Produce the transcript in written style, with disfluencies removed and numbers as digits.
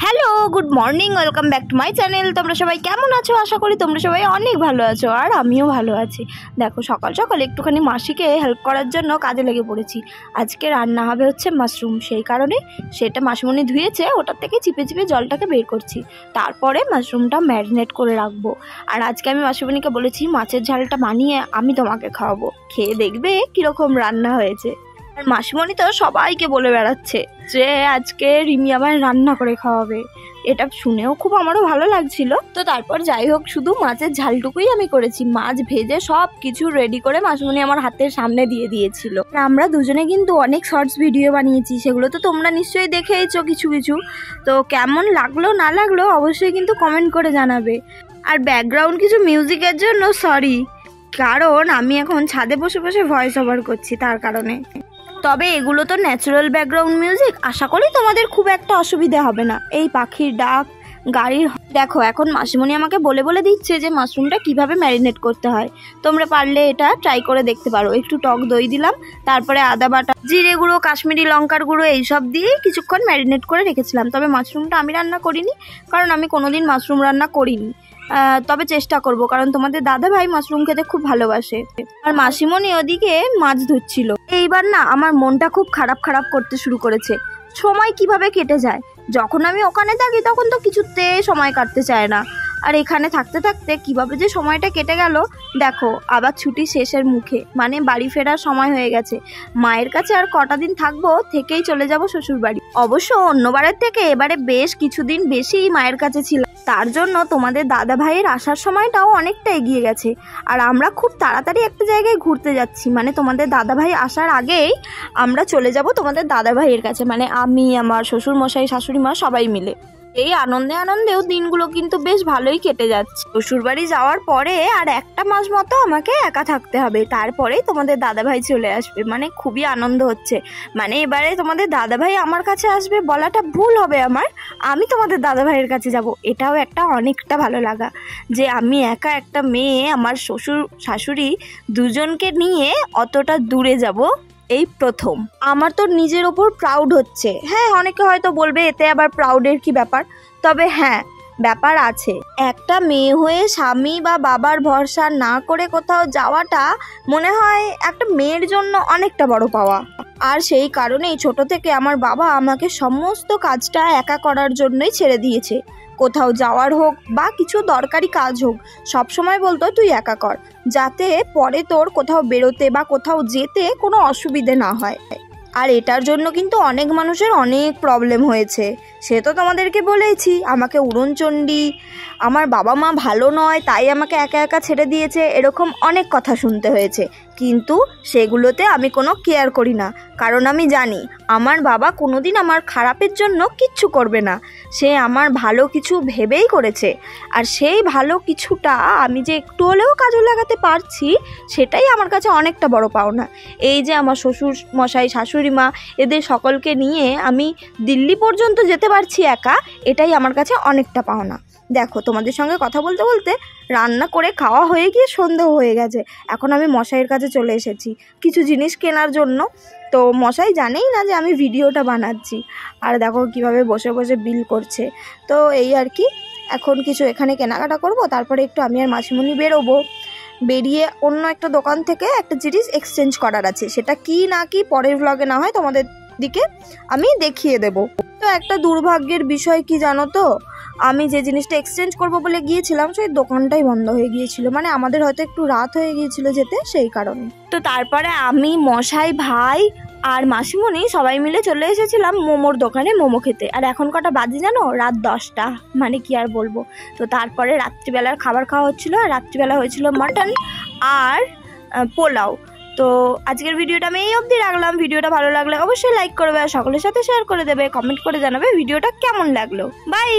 Hello, good morning, welcome back to my channel. তোমরা সবাই কেমন আছো? আশা করি তোমরা সবাই অনেক ভালো আছো, আর আমিও ভালো আছি। দেখো, সকাল সকাল একটুখানি মাসিকে হেল্প করার জন্য কাজে লেগে পড়েছি। আজকে রান্না হবে হচ্ছে মাশরুম, সেই কারণে সেটা মাসিমণি ধুয়েছে, ওটার থেকে চিপে চিপে জলটাকে বের করছি। তারপরে মাশরুমটা ম্যারিনেট করে রাখবো। আর আজকে আমি মাসিমণিকে বলেছি মাছের ঝালটা বানিয়ে আমি তোমাকে খাওয়াবো, খেয়ে দেখবে কীরকম রান্না হয়েছে। আর মাসিমণি তো সবাইকে বলে বেড়াচ্ছে যে আজকে রিমি আমায় রান্না করে খাওয়াবে। এটা শুনেও খুব আমারও ভালো লাগছিল। তো তারপর যাই হোক, শুধু মাছের ঝালটুকুই আমি করেছি। মাছ ভেজে সব কিছু রেডি করে মাসিমণি আমার হাতের সামনে দিয়ে দিয়েছিল। আমরা দুজনে কিন্তু অনেক শর্টস ভিডিও বানিয়েছি, সেগুলো তো তোমরা নিশ্চয়ই দেখেইছো কিছু কিছু। তো কেমন লাগলো না লাগলো অবশ্যই কিন্তু কমেন্ট করে জানাবে। আর ব্যাকগ্রাউন্ড কিছু মিউজিকের জন্য সরি, কারণ আমি এখন ছাদে বসে বসে ভয়েস ওভার করছি, তার কারণে। তবে এগুলো তো ন্যাচারাল ব্যাকগ্রাউন্ড মিউজিক, আশা করি তোমাদের খুব একটা অসুবিধা হবে না। এই পাখির ডাক, গাড়ির। দেখো, এখন মাসিমণি আমাকে বলে বলে দিচ্ছে যে মাশরুমটা কিভাবে ম্যারিনেট করতে হয়। তোমরা পারলে এটা ট্রাই করে দেখতে পারো। একটু টক দই দিলাম, তারপরে আদা বাটা, জিরে গুঁড়ো, কাশ্মীরি লঙ্কার গুঁড়ো এইসব দিয়ে কিছুক্ষণ ম্যারিনেট করে রেখেছিলাম। তবে মাশরুমটা আমি রান্না করিনি, কারণ আমি কোনোদিন মাশরুম রান্না করিনি। তবে চেষ্টা করব, কারণ তোমাদের দাদা ভাই মাশরুম খেতে খুব ভালোবাসে। আর মাসিমণি ওদিকে মাছ ধুচ্ছিল। এইবার না আমার মনটা খুব খারাপ খারাপ করতে শুরু করেছে। সময় কিভাবে কেটে যায়, যখন আমি ওখানে থাকি তখন তো কিছুতে সময় কাটতে চায় না, আর এখানে থাকতে থাকতে কিভাবে যে সময়টা কেটে গেল। দেখো, আবার ছুটি শেষের মুখে, মানে বাড়ি ফেরার সময় হয়ে গেছে। মায়ের কাছে আর কটা দিন থাকবো, থেকেই চলে যাব শ্বশুর বাড়ি। অবশ্য অন্যবারের থেকে এবারে বেশ কিছুদিন বেশি মায়ের কাছে ছিলাম, তার জন্য তোমাদের দাদা ভাইয়ের আসার সময়টাও অনেকটা এগিয়ে গেছে। আর আমরা খুব তাড়াতাড়ি একটা জায়গায় ঘুরতে যাচ্ছি, মানে তোমাদের দাদা ভাই আসার আগেই আমরা চলে যাব তোমাদের দাদা ভাইয়ের কাছে, মানে আমি, আমার শ্বশুর মশাই, শাশুড়ি মা সবাই মিলে। এই আনন্দে আনন্দেও দিনগুলো কিন্তু বেশ ভালোই কেটে যাচ্ছে। শ্বশুরবাড়ি যাওয়ার পরে আর একটা মাস মতো আমাকে একা থাকতে হবে, তারপরেই তোমাদের দাদাভাই চলে আসবে। মানে খুবই আনন্দ হচ্ছে। মানে এবারে তোমাদের দাদাভাই আমার কাছে আসবে বলাটা ভুল হবে আমার, আমি তোমাদের দাদাভাইয়ের কাছে যাব। এটাও একটা অনেকটা ভালো লাগা যে আমি একা একটা মেয়ে, আমার শ্বশুর শাশুড়ি দুজনকে নিয়ে অতটা দূরে যাব এই প্রথম। আমার তো নিজের ওপর প্রাউড হচ্ছে। হ্যাঁ, অনেকে হয়তো বলবে এতে আবার প্রাউডের কি ব্যাপার, তবে হ্যাঁ, ব্যাপার আছে। একটা মেয়ে হয়ে স্বামী বা বাবার ভরসা না করে কোথাও যাওয়াটা মনে হয় একটা মেয়ের জন্য অনেকটা বড় পাওয়া। আর সেই কারণেই ছোট থেকে আমার বাবা আমাকে সমস্ত কাজটা একা করার জন্যই ছেড়ে দিয়েছে। কোথাও যাওয়ার হোক বা কিছু দরকারি কাজ হোক, সবসময় বলতো তুই একা কর, যাতে পরে তোর কোথাও বেরোতে বা কোথাও যেতে কোনো অসুবিধে না হয়। আর এটার জন্য কিন্তু অনেক মানুষের অনেক প্রবলেম হয়েছে, সে তো তোমাদেরকে বলেইছি। আমাকে উড়নচণ্ডী, আমার বাবা মা ভালো নয় তাই আমাকে একা একা ছেড়ে দিয়েছে, এরকম অনেক কথা শুনতে হয়েছে। কিন্তু সেগুলোতে আমি কোনো কেয়ার করি না, কারণ আমি জানি আমার বাবা কোনোদিন আমার খারাপের জন্য কিচ্ছু করবে না। সে আমার ভালো কিছু ভেবেই করেছে, আর সেই ভালো কিছুটা আমি যে একটু হলেও কাজে লাগাতে পারছি, সেটাই আমার কাছে অনেকটা বড় পাওনা। এই যে আমার শ্বশুর মশাই, শাশুড়ি মা, এদের সকলকে নিয়ে আমি দিল্লি পর্যন্ত যেতে পারছি একা, এটাই আমার কাছে অনেকটা পাওনা। দেখো, তোমাদের সঙ্গে কথা বলতে বলতে রান্না করে খাওয়া হয়ে গিয়ে সন্ধ্যেও হয়ে গেছে। এখন আমি মশাইয়ের কাছে চলে এসেছি কিছু জিনিস কেনার জন্য। তো মশাই জানেই না যে আমি ভিডিওটা বানাচ্ছি, আর দেখো কিভাবে বসে বসে বিল করছে। তো এই আর কি, এখন কিছু এখানে কেনাকাটা করব, তারপরে একটু আমি আর মাসিমণি বেরোবো। বেরিয়ে অন্য একটা দোকান থেকে একটা জিনিস এক্সচেঞ্জ করার আছে, সেটা কি না কি পরের ভ্লগে না হয় তোমাদের দিকে আমি দেখিয়ে দেব। তো একটা দুর্ভাগ্যের বিষয় কি জানো তো, আমি যে জিনিসটা এক্সচেঞ্জ করব বলে গিয়েছিলাম সেই দোকানটাই বন্ধ হয়ে গিয়েছিল। মানে আমাদের হয়তো একটু রাত হয়ে গিয়েছিল যেতে, সেই কারণে। তো তারপরে আমি, মশাই, ভাই আর মাসিমণি সবাই মিলে চলে এসেছিলাম মোমোর দোকানে মোমো খেতে। আর এখন কটা বাজে জানো? রাত 10টা, মানে কি আর বলবো। তো তারপরে রাত্রিবেলার খাবার খাওয়া হচ্ছিলো, আর রাত্রিবেলা হয়েছিল মাটন আর পোলাও। তো আজকের ভিডিওটা আমি এই অবধি রাখলাম। ভিডিওটা ভালো লাগলে অবশ্যই লাইক করবে, আর সকলের সাথে শেয়ার করে দেবে, কমেন্ট করে জানাবে ভিডিওটা কেমন লাগলো। বাই।